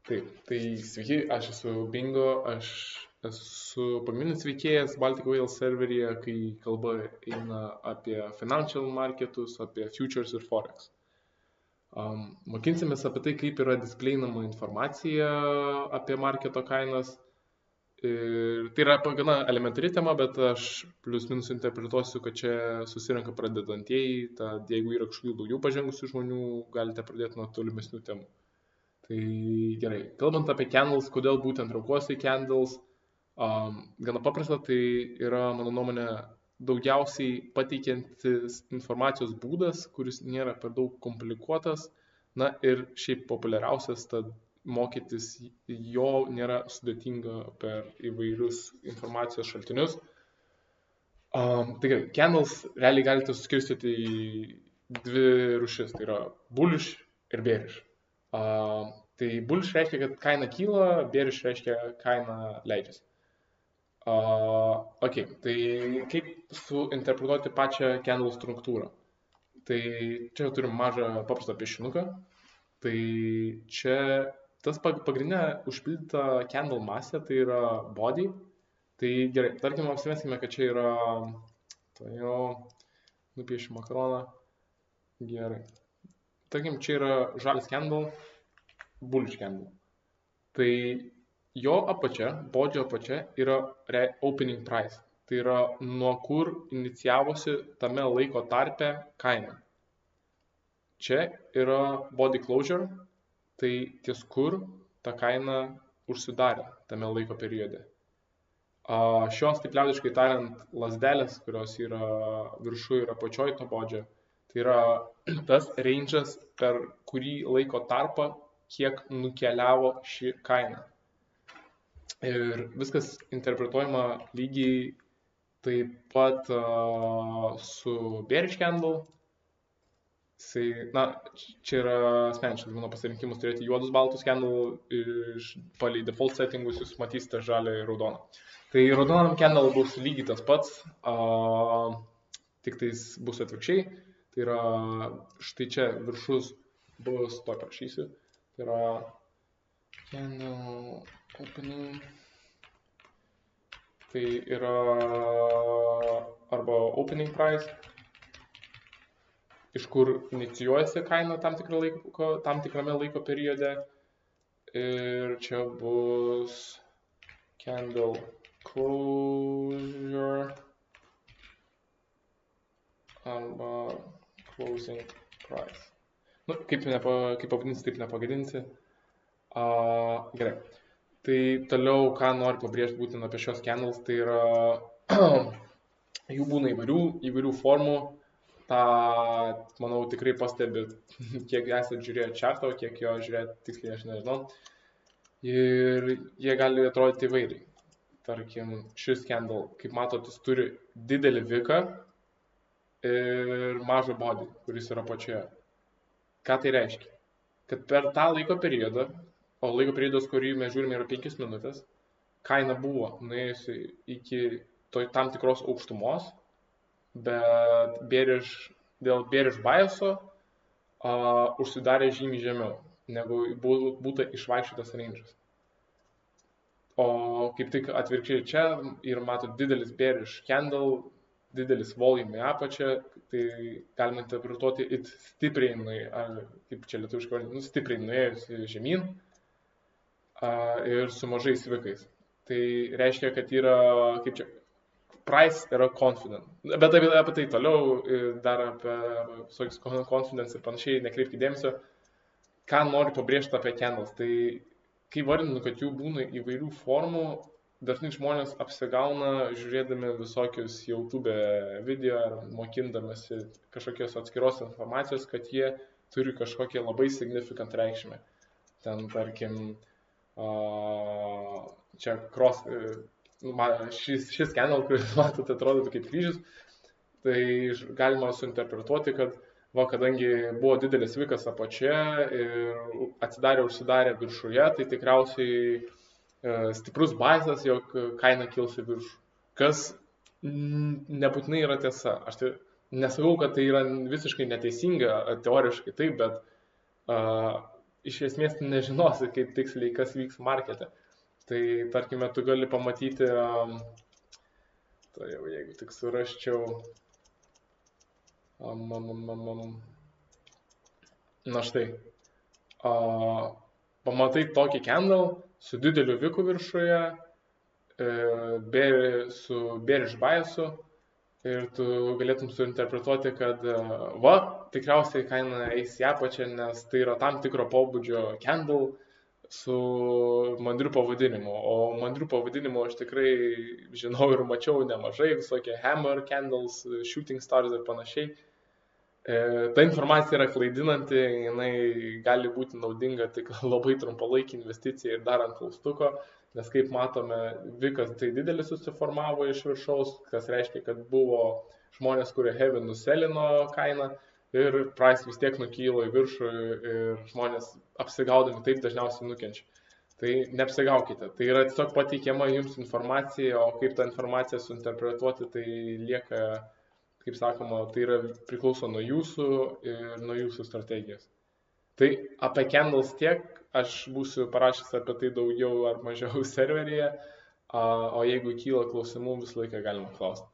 Taip, tai sveiki, aš esu Bingo, aš esu pagrindinis veikėjas Baltic Whale serveryje, kai kalba eina apie financial marketus, apie futures ir forex. Mokinsimės apie tai, kaip yra displeinama informacija apie marketo kainas. Ir tai yra gana elementari tema, bet aš plius minus interpretuosiu, kad čia susirenka pradedantieji, tad jeigu yra kažkokių daugiau pažengusių žmonių, galite pradėti nuo tolimesnių temų. Tai gerai, kalbant apie candles, kodėl būtent raukuosi į candles, gana paprasta, tai yra, mano nuomonė, daugiausiai pateikiantis informacijos būdas, kuris nėra per daug komplikuotas, na ir šiaip populiariausias, tad mokytis jo nėra sudėtinga per įvairius informacijos šaltinius. Tai gerai, candles realiai galite suskirstyti į dvi rūšis, tai yra bullish ir bearish. Tai bullish reiškia, kad kaina kyla, bearish reiškia, kaina leidžiasi. Ok, tai kaip suinterpretuoti pačią candle struktūrą? Tai čia turim mažą paprastą piešinuką. Tai čia tas pagrindinė užpildyta candle masė, tai yra body. Tai gerai, tarkim, apsimeskime, kad čia yra, tai jau nupiešiu makaroną. Gerai. Tarkim, čia yra žalias candle, bullish candle. Tai jo apačia, bodžio apačia yra opening price. Tai yra nuo kur inicijavosi tame laiko tarpe kaina. Čia yra body closure, tai ties kur ta kaina užsidarė tame laiko periode. Šios, taip liaudiškai tariant, lasdelės, kurios yra viršuje ir apačioj to bodžio, tai yra tas range'as, per kurį laiko tarpą, kiek nukeliavo ši kaina. Ir viskas interpretuojama lygiai taip pat su bearish candle. Čia yra asmeniškas mano pasirinkimus turėti juodus baltus candle, palei default settingus jūs matysite žalią ir raudoną. Tai raudonam candle bus lygiai tas pats, tik tais bus atvirkščiai. Tai yra, štai čia viršus bus, to prašysiu, tai yra candle opening, tai yra arba opening price, iš kur inicijuojasi kaina tam tikrame laiko periode, ir čia bus candle closure arba closing price. Kaip pavadinsi, taip nepagadinsi. Gerai. Tai toliau, ką noriu pabrėžti būtent apie šios candles, tai yra jų būna įvairių formų. Ta, manau, tikrai pastebit, kiek esate žiūrėję chartą, kiek jo žiūrėti tiksliai, aš nežinau. Ir jie gali atrodyti įvairiai. Tarkim, šis candle, kaip matot, jis turi didelį viką ir mažą body, kuris yra apačioje. Ką tai reiškia? Kad per tą laiko periodą, o laiko periodas, kurį mes žiūrime, yra 5 minutės, kaina buvo nuėjusi iki tam tikros aukštumos, bet dėl bearish biaso užsidarė žymiai žemiau, negu būtų išvaikščiotas range'as. O kaip tik atvirkščiai čia ir matot didelis bearish candle, didelis volume į apačią, tai galima interpretuoti stipriai, kaip čia lietuviškai vadinasi, stipriai nuėjus žemyn ir su mažais vikais. Tai reiškia, kad yra, kaip čia, price yra confident. Bet apie tai toliau, dar apie confidence ir panašiai, nekreipkite dėmesio. Ką noriu pabrėžti apie candles, tai kai vardinu, kad jų būna įvairių formų, dažnai žmonės apsigauna žiūrėdami visokius YouTube video ar mokindamasi kažkokios atskiros informacijos, kad jie turi kažkokią labai significant reikšmę. Ten, tarkim, čia šis candle, kuris matote, atrodo kaip kryžius, tai galima suinterpretuoti, kad kadangi buvo didelis vikas apačioje ir atsidarė, užsidarė viršuje, tai tikriausiai stiprus biasas, jog kaina kils į viršų. Kas nebūtinai yra tiesa. Aš nesakau, kad tai yra visiškai neteisinga, teoriškai taip, bet iš esmės nežinosi, kaip tiksliai kas vyks markete. Tai tarkime, tu gali pamatyti, tai jau jeigu tik surasčiau, na štai, pamatai tokį candle su dideliu viku viršuje, su bearish biasu ir tu galėtum suinterpretuoti, kad tikriausiai kaina eis į apačią, nes tai yra tam tikro pobūdžio candle su mandriu pavadinimu. O mandrių pavadinimu aš tikrai žinau ir mačiau nemažai, visokie hammer candles, shooting stars ir panašiai. Ta informacija yra klaidinanti, jinai gali būti naudinga tik labai trumpalaikį investiciją ir darant klaustuko, nes kaip matome, vikas tai didelis susiformavo iš viršaus, kas reiškia, kad buvo žmonės, kurie heavy nuselino kainą ir price vis tiek nukylo į viršų ir žmonės apsigaudami taip dažniausiai nukenčia. Tai neapsigaukite, tai yra tiesiog pateikiama jums informacija, o kaip tą informaciją suinterpretuoti, tai lieka, kaip sakoma, tai yra priklauso nuo jūsų ir nuo jūsų strategijos. Tai apie candles tiek, aš būsiu parašęs apie tai daugiau ar mažiau serveryje, o jeigu kyla klausimų, visą laiką galima klausti.